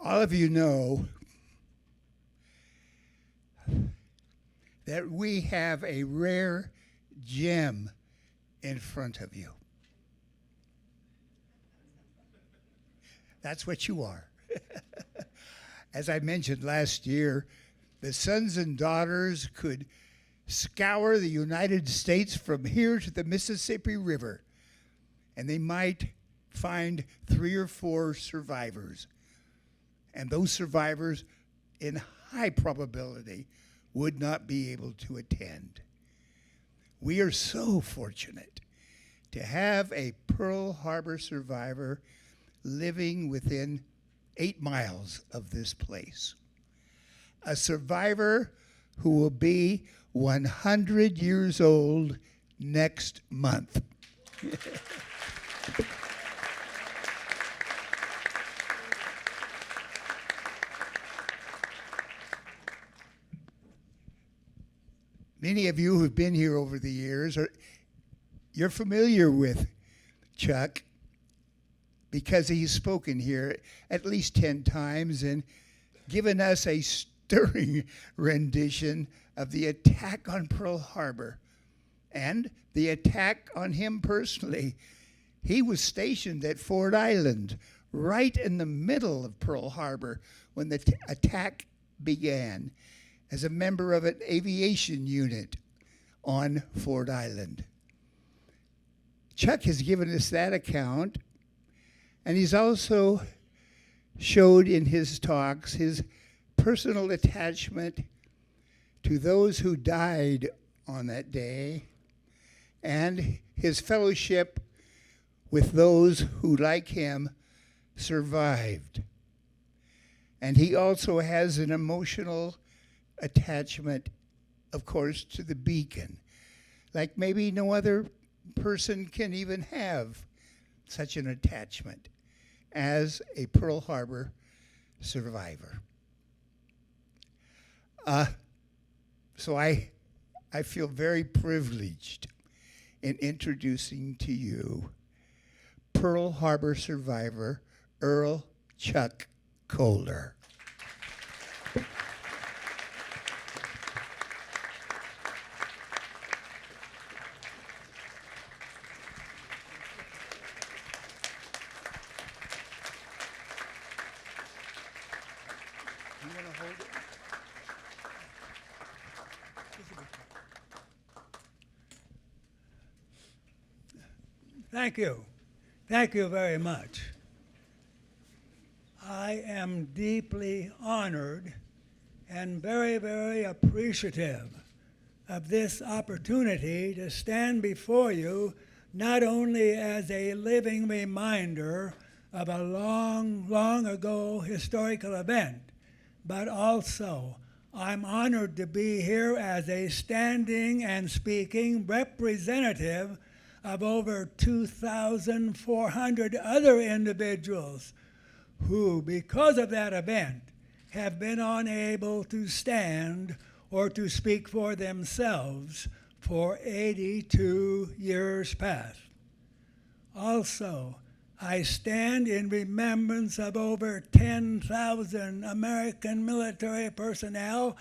All of you know that we have a rare gem in front of you. That's what you are. As I mentioned last year, the sons and daughters could scour the United States from here to the Mississippi River, and they might find 3 or 4 survivors. And those survivors, in high probability, would not be able to attend. We are so fortunate to have a Pearl Harbor survivor living within 8 miles of this place. A survivor who will be 100 years old next month. Many of you who've been here over the years, you're familiar with Chuck because he's spoken here at least 10 times and given us a stirring rendition of the attack on Pearl Harbor and the attack on him personally. He was stationed at Ford Island, right in the middle of Pearl Harbor when the attack began, as a member of an aviation unit on Ford Island. Chuck has given us that account, and he's also showed in his talks his personal attachment to those who died on that day and his fellowship with those who, like him, survived. And he also has an emotional attachment, of course, to the beacon, like maybe no other person can even have such an attachment as a Pearl Harbor survivor. So I feel very privileged in introducing to you Pearl Harbor survivor Earl Chuck Kohler. Thank you. Thank you very much. I am deeply honored and very, very appreciative of this opportunity to stand before you not only as a living reminder of a long, long ago historical event, but also I'm honored to be here as a standing and speaking representative of over 2,400 other individuals who, because of that event, have been unable to stand or to speak for themselves for 82 years past. Also, I stand in remembrance of over 10,000 American military personnel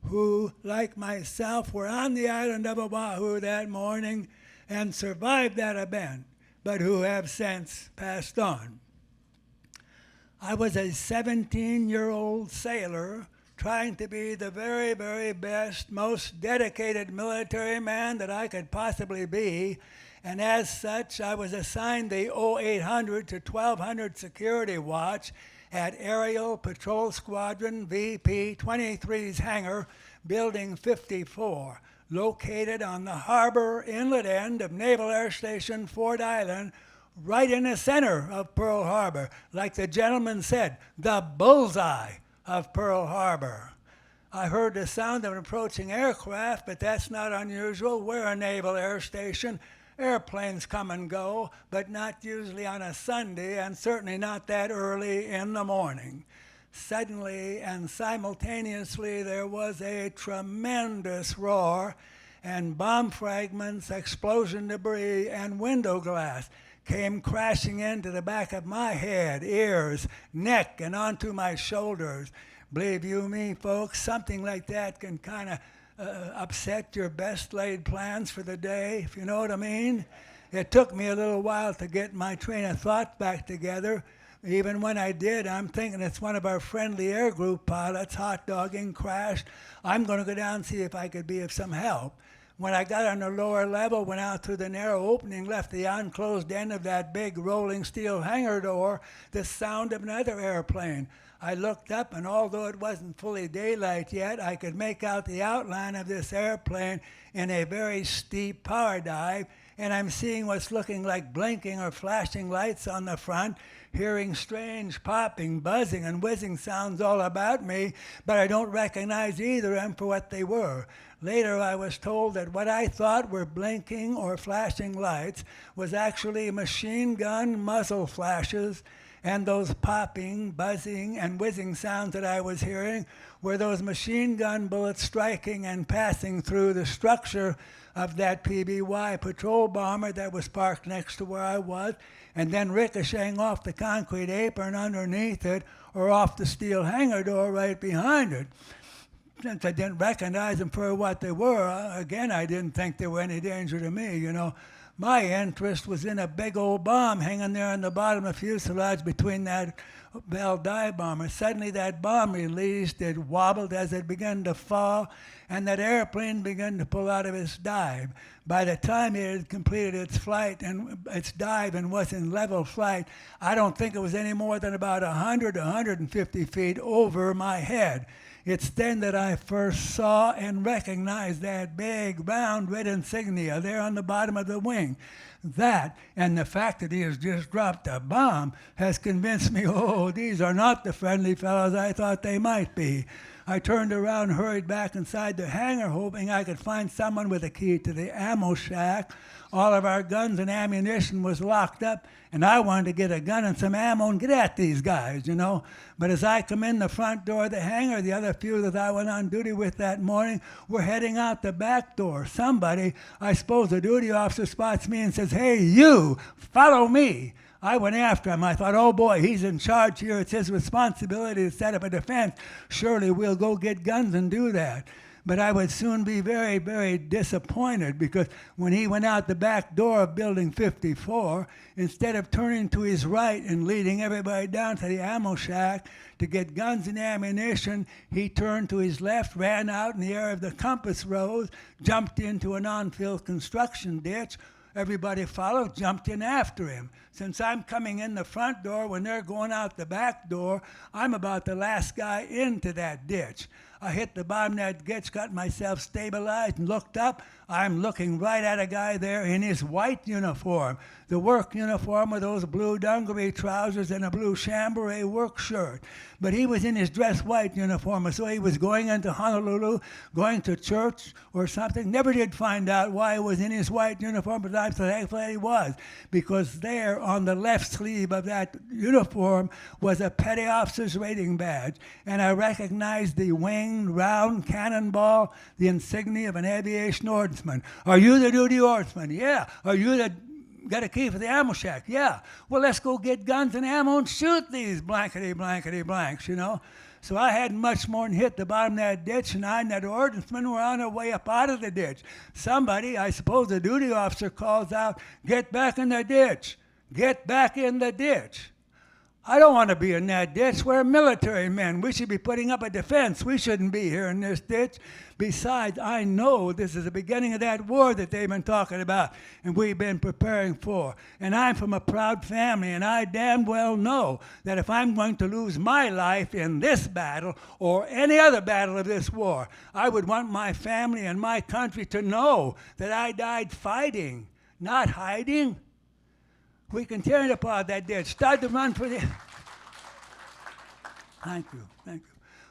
who, like myself, were on the island of Oahu that morning and survived that event, but who have since passed on. I was a 17-year-old sailor trying to be the very, very best, most dedicated military man that I could possibly be, and as such, I was assigned the 0800 to 1200 security watch at Aerial Patrol Squadron VP 23's hangar, Building 54, located on the harbor inlet end of Naval Air Station Ford Island, right in the center of Pearl Harbor. Like the gentleman said, the bullseye of Pearl Harbor. I heard the sound of an approaching aircraft, but that's not unusual. We're a naval air station. Airplanes come and go, but not usually on a Sunday, and certainly not that early in the morning. Suddenly and simultaneously, there was a tremendous roar, and bomb fragments, explosion debris, and window glass came crashing into the back of my head, ears, neck, and onto my shoulders. Believe you me, folks, something like that can kind of upset your best laid plans for the day, if you know what I mean. It took me a little while to get my train of thought back together. Even when I did, I'm thinking it's one of our friendly air group pilots, hot dogging, crashed. I'm going to go down and see if I could be of some help. When I got on the lower level, went out through the narrow opening, left the unclosed end of that big rolling steel hangar door, the sound of another airplane. I looked up, and although it wasn't fully daylight yet, I could make out the outline of this airplane in a very steep power dive, and I'm seeing what's looking like blinking or flashing lights on the front, hearing strange popping, buzzing, and whizzing sounds all about me, but I don't recognize either of them for what they were. Later, I was told that what I thought were blinking or flashing lights was actually machine gun muzzle flashes, and those popping, buzzing, and whizzing sounds that I was hearing were those machine gun bullets striking and passing through the structure of that PBY patrol bomber that was parked next to where I was, and then ricocheting off the concrete apron underneath it or off the steel hangar door right behind it. Since I didn't recognize them for what they were, again, I didn't think they were any danger to me, you know. My interest was in a big old bomb hanging there on the bottom of the fuselage between that Bell dive bomber. Suddenly that bomb released, it wobbled as it began to fall, and that airplane began to pull out of its dive. By the time it had completed its flight and its dive and was in level flight, I don't think it was any more than about 100 to 150 feet over my head. It's then that I first saw and recognized that big, round, red insignia there on the bottom of the wing. That, and the fact that he has just dropped a bomb, has convinced me, oh, these are not the friendly fellows I thought they might be. I turned around and hurried back inside the hangar, hoping I could find someone with a key to the ammo shack. All of our guns and ammunition was locked up, and I wanted to get a gun and some ammo and get at these guys, you know. But as I come in the front door of the hangar, the other few that I went on duty with that morning were heading out the back door. Somebody, I suppose the duty officer, spots me and says, "Hey, you, follow me." I went after him. I thought, oh boy, he's in charge here. It's his responsibility to set up a defense. Surely we'll go get guns and do that. But I would soon be very, very disappointed, because when he went out the back door of Building 54, instead of turning to his right and leading everybody down to the ammo shack to get guns and ammunition, he turned to his left, ran out in the area of the compass rose, jumped into an on-field construction ditch. Everybody followed, jumped in after him. Since I'm coming in the front door when they're going out the back door, I'm about the last guy into that ditch. I hit the bottom of that ditch, got myself stabilized, and looked up. I'm looking right at a guy there in his white uniform, the work uniform with those blue dungaree trousers and a blue chambray work shirt. But he was in his dress white uniform, so he was going into Honolulu, going to church or something. Never did find out why he was in his white uniform, but I'm so thankful he was, because there on the left sleeve of that uniform was a petty officer's rating badge, and I recognized the winged round cannonball, the insignia of an aviation ordnance. Are you the duty ordnance? Yeah. Are you the got a key for the ammo shack? Yeah. Well, let's go get guns and ammo and shoot these blankety blanks, you know. So I hadn't much more than hit the bottom of that ditch, and I and that ordnanceman were on our way up out of the ditch. Somebody, I suppose the duty officer, calls out, "Get back in the ditch. Get back in the ditch." I don't want to be in that ditch. We're military men. We should be putting up a defense. We shouldn't be here in this ditch. Besides, I know this is the beginning of that war that they've been talking about and we've been preparing for. And I'm from a proud family, and I damn well know that if I'm going to lose my life in this battle or any other battle of this war, I would want my family and my country to know that I died fighting, not hiding. We continued upon that ditch, started to run for the... Thank you.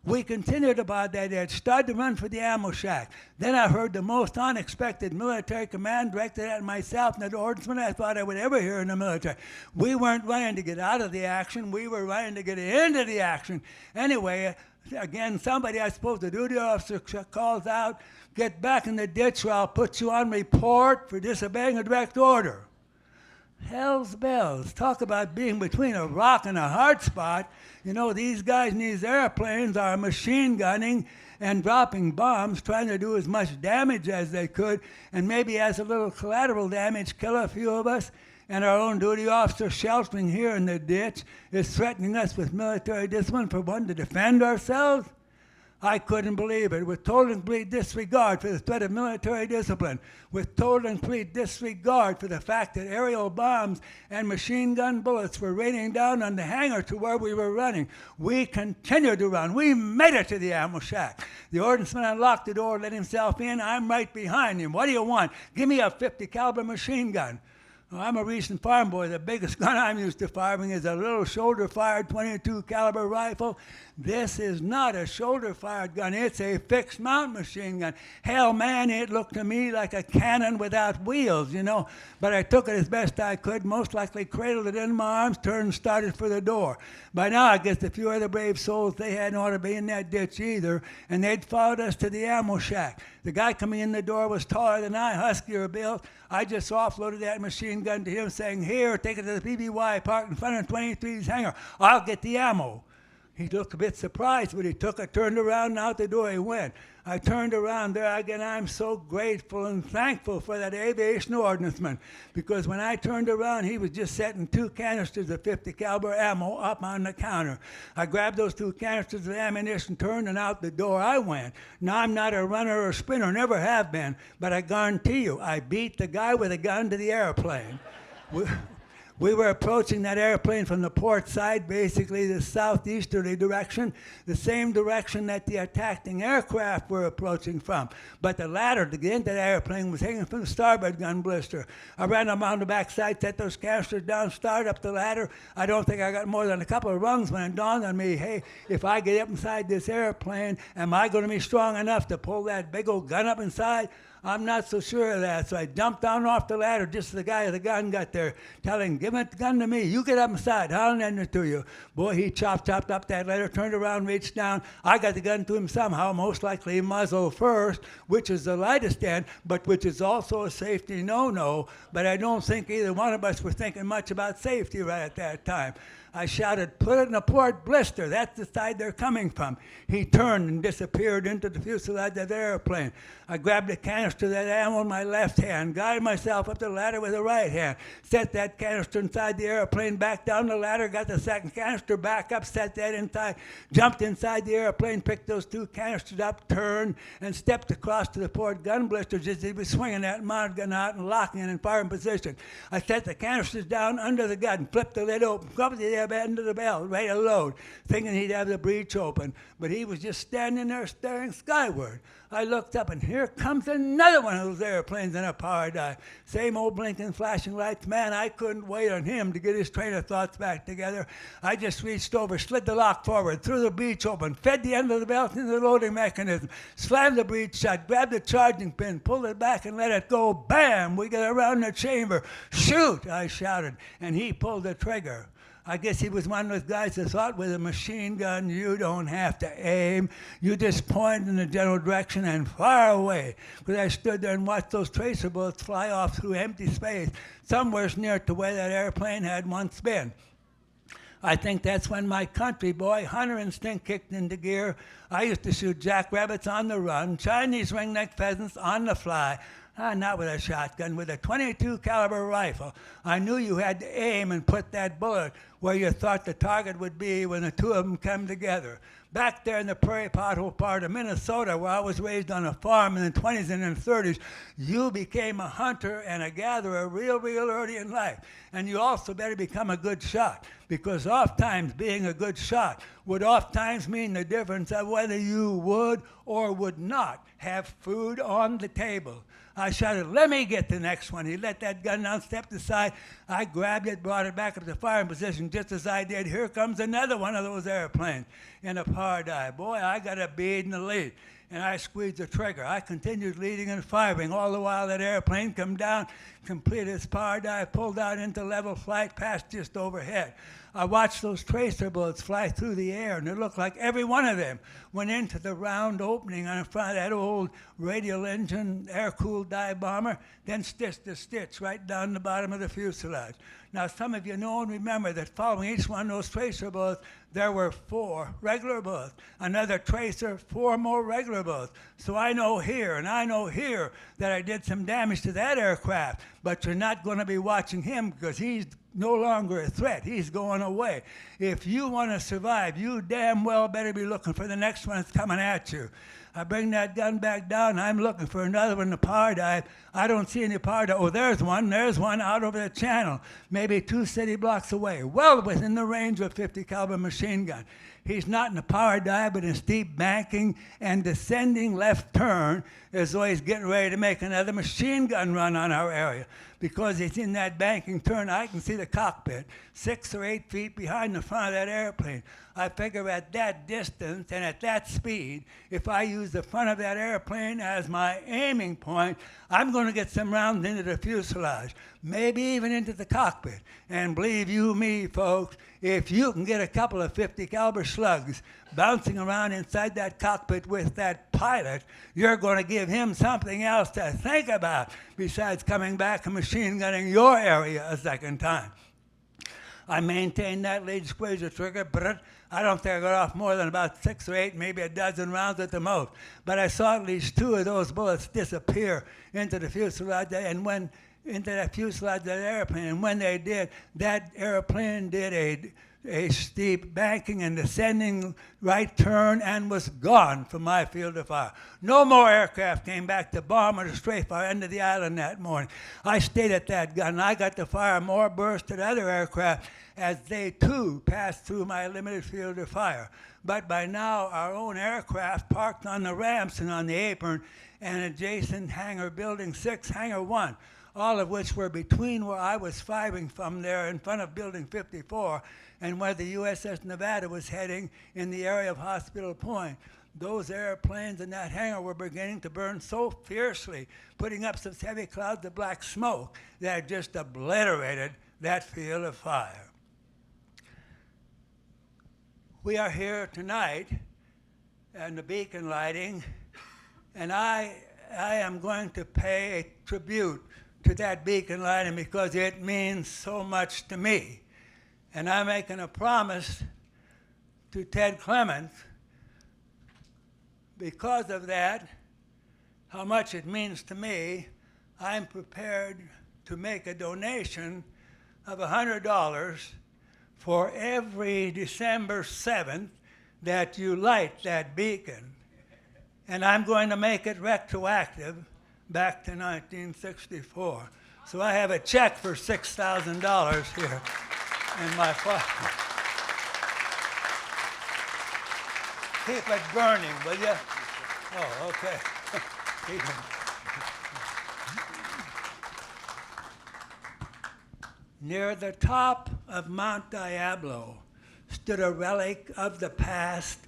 We continued about that ditch, started to run for the ammo shack. Then I heard the most unexpected military command directed at myself and the ordnanceman I thought I would ever hear in the military. We weren't running to get out of the action. We were running to get into the action. Anyway, again, somebody, I suppose the duty officer, calls out, "Get back in the ditch or I'll put you on report for disobeying a direct order." Hell's bells. Talk about being between a rock and a hard spot. You know, these guys in these airplanes are machine gunning and dropping bombs, trying to do as much damage as they could, and maybe as a little collateral damage, kill a few of us. And our own duty officer sheltering here in the ditch is threatening us with military discipline for wanting to defend ourselves? I couldn't believe it. With total and complete disregard for the threat of military discipline, with total and complete disregard for the fact that aerial bombs and machine gun bullets were raining down on the hangar to where we were running, we continued to run. We made it to the ammo shack. The ordnanceman unlocked the door, let himself in. I'm right behind him. What do you want? Give me a 50 caliber machine gun. Well, I'm a recent farm boy. The biggest gun I'm used to firing is a little shoulder-fired 22 caliber rifle. This is not a shoulder-fired gun. It's a fixed-mount machine gun. Hell, man, it looked to me like a cannon without wheels, you know. But I took it as best I could, most likely cradled it in my arms, turned and started for the door. By now, I guess a few other brave souls, they hadn't ought to be in that ditch either, and they'd followed us to the ammo shack. The guy coming in the door was taller than I, huskier built. I just offloaded that machine gun to him, saying, "Here, take it to the PBY parked in front of 23's hangar. I'll get the ammo." He looked a bit surprised, but he took it, turned around, and out the door he went. I turned around there again. I'm so grateful and thankful for that aviation ordnanceman, because when I turned around, he was just setting 2 canisters of 50 caliber ammo up on the counter. I grabbed those 2 canisters of ammunition, turned, and out the door I went. Now, I'm not a runner or sprinter, never have been, but I guarantee you, I beat the guy with a gun to the airplane. We were approaching that airplane from the port side, basically the southeasterly direction, the same direction that the attacking aircraft were approaching from. But the ladder to get into the airplane was hanging from the starboard gun blister. I ran around the backside, set those canisters down, started up the ladder. I don't think I got more than a couple of rungs when it dawned on me, hey, if I get up inside this airplane, am I going to be strong enough to pull that big old gun up inside? I'm not so sure of that. So I jumped down off the ladder just as the guy with the gun got there, telling him, "Give the gun to me. You get up inside. I'll lend it to you." Boy, he chopped up that ladder, turned around, reached down. I got the gun to him somehow, most likely muzzle first, which is the lightest end, but which is also a safety no-no. But I don't think either one of us were thinking much about safety right at that time. I shouted, "Put it in a port blister. That's the side they're coming from." He turned and disappeared into the fuselage of the airplane. I grabbed a canister of that ammo in my left hand, guided myself up the ladder with the right hand, set that canister inside the airplane, back down the ladder, got the second canister back up, set that inside, jumped inside the airplane, picked those 2 canisters up, turned, and stepped across to the port gun blisters as he was swinging that mounted gun out and locking it in firing position. I set the canisters down under the gun, flipped the lid open, grabbed the end of the belt, ready to load, thinking he'd have the breech open. But he was just standing there staring skyward. I looked up, and here comes another one of those airplanes in a power dive. Same old blinking, flashing lights. Man, I couldn't wait on him to get his train of thoughts back together. I just reached over, slid the lock forward, threw the breech open, fed the end of the belt into the loading mechanism, slammed the breech shut, grabbed the charging pin, pulled it back, and let it go. Bam! We got around the chamber. "Shoot!" I shouted, and he pulled the trigger. I guess he was one of those guys that thought with a machine gun you don't have to aim. You just point in the general direction and fire away. Because I stood there and watched those tracer bullets fly off through empty space, somewhere near to where that airplane had once been. I think that's when my country boy hunter instinct kicked into gear. I used to shoot jackrabbits on the run, Chinese ringneck pheasants on the fly. Not with a shotgun, with a 22 caliber rifle. I knew you had to aim and put that bullet where you thought the target would be when the 2 of them come together. Back there in the prairie pothole part of Minnesota, where I was raised on a farm in the 20s and in the 30s, you became a hunter and a gatherer real early in life. And you also better become a good shot, because oftentimes being a good shot would oftentimes mean the difference of whether you would or would not have food on the table. I shouted, "Let me get the next one." He let that gun down, stepped aside. I grabbed it, brought it back up to firing position. Just as I did, here comes another one of those airplanes in a power dive. Boy, I got a bead in the lead, and I squeezed the trigger. I continued leading and firing. All the while that airplane come down, completed its power dive, pulled out into level flight, passed just overhead. I watched those tracer bullets fly through the air, and it looked like every one of them went into the round opening on the front of that old radial engine air-cooled dive bomber, then stitch to stitch right down the bottom of the fuselage. Now, some of you know and remember that following each one of those tracer bullets, there were 4 regular bullets. Another tracer, 4 more regular bullets. So I know here and I know here that I did some damage to that aircraft, but you're not going to be watching him because he's no longer a threat. He's going away. If you want to survive, you damn well better be looking for the next one that's coming at you. I bring that gun back down. I'm looking for another one in the power dive. I don't see any power dive. Oh, there's one. There's one out over the channel, maybe 2 city blocks away, well within the range of a 50 caliber machine gun. He's not in a power dive, but in steep banking and descending left turn as though he's getting ready to make another machine gun run on our area. Because he's in that banking turn, I can see the cockpit 6 or 8 feet behind the front of that airplane. I figure at that distance and at that speed, if I use the front of that airplane as my aiming point, I'm going to get some rounds into the fuselage, maybe even into the cockpit. And believe you me, folks, if you can get a couple of 50 caliber slugs bouncing around inside that cockpit with that pilot, you're going to give him something else to think about besides coming back and machine gunning your area a second time. I maintained that lead squeezer trigger, but I don't think I got off more than about 6 or 8, maybe a dozen rounds at the most. But I saw at least 2 of those bullets disappear into the fuselage, and when into that fuselage of that airplane, and when they did, that airplane did a steep banking and descending right turn and was gone from my field of fire. No more aircraft came back to bomb or to strafe our end of the island that morning. I stayed at that gun, and I got to fire more bursts at other aircraft as they too passed through my limited field of fire. But by now, our own aircraft parked on the ramps and on the apron and adjacent hangar building 6, hangar 1, all of which were between where I was firing from there in front of building 54 and where the USS Nevada was heading in the area of Hospital Point. Those airplanes in that hangar were beginning to burn so fiercely, putting up some heavy clouds of black smoke that just obliterated that field of fire. We are here tonight and the beacon lighting, and I am going to pay a tribute to that beacon lighting because it means so much to me. And I'm making a promise to Ted Clements because of that, how much it means to me. I'm prepared to make a donation of $100 for every December 7th that you light that beacon. And I'm going to make it retroactive back to 1964. So I have a check for $6,000 here in my pocket. Keep it burning, will you? Oh, okay. Keep it. Near the top of Mount Diablo stood a relic of the past,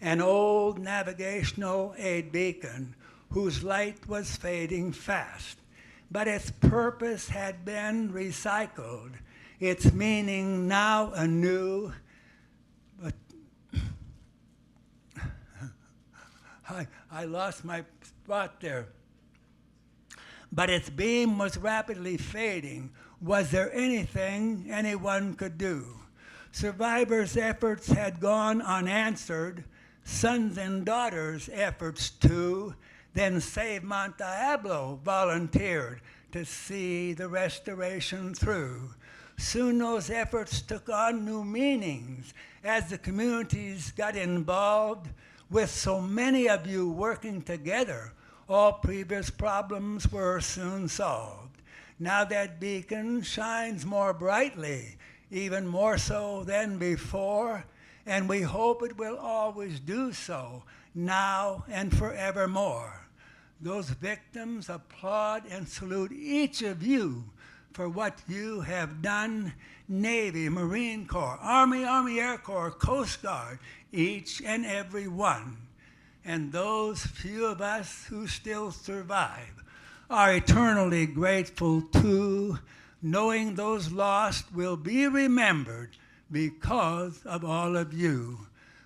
an old navigational aid beacon whose light was fading fast. But its purpose had been recycled, its meaning now anew. But I lost my spot there. But its beam was rapidly fading. Was there anything anyone could do? Survivors' efforts had gone unanswered, sons and daughters' efforts too. Then Save Mount Diablo volunteered to see the restoration through. Soon those efforts took on new meanings as the communities got involved. With so many of you working together, all previous problems were soon solved. Now that beacon shines more brightly, even more so than before, and we hope it will always do so, now and forevermore. Those victims applaud and salute each of you for what you have done. Navy, Marine Corps, Army Air Corps, Coast Guard, each and every one. And those few of us who still survive are eternally grateful too, knowing those lost will be remembered because of all of you.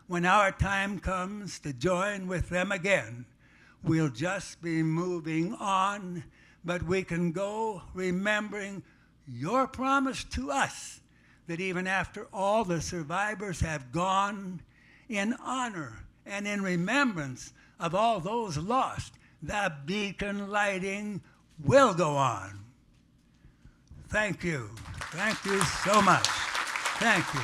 When our time comes to join with them again, we'll just be moving on, but we can go remembering your promise to us that even after all the survivors have gone, in honor and in remembrance of all those lost, the beacon lighting will go on. Thank you. Thank you so much. Thank you.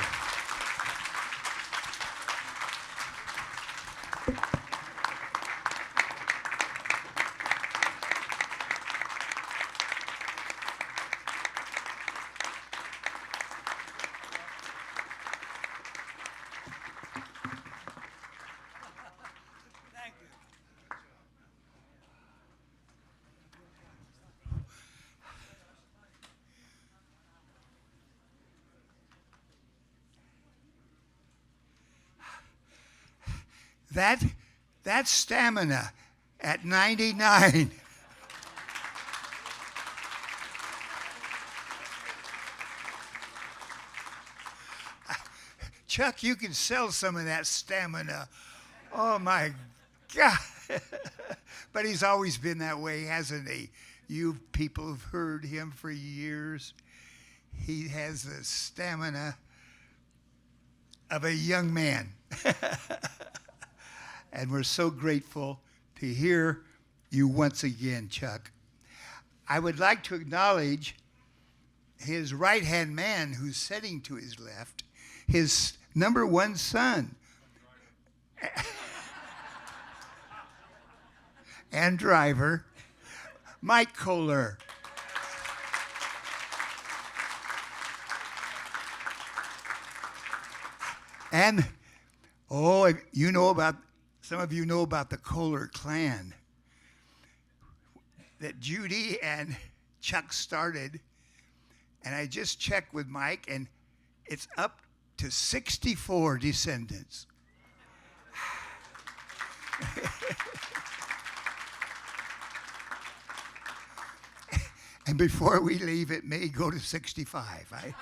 That stamina at 99. Chuck, you can sell some of that stamina. Oh my God. But he's always been that way, hasn't he? You people have heard him for years. He has the stamina of a young man. And we're so grateful to hear you once again, Chuck. I would like to acknowledge his right-hand man who's sitting to his left, his number one son, and driver, Mike Kohler. And, some of you know about the Kohler clan that Judy and Chuck started. And I just checked with Mike, and it's up to 64 descendants. And before we leave, it may go to 65.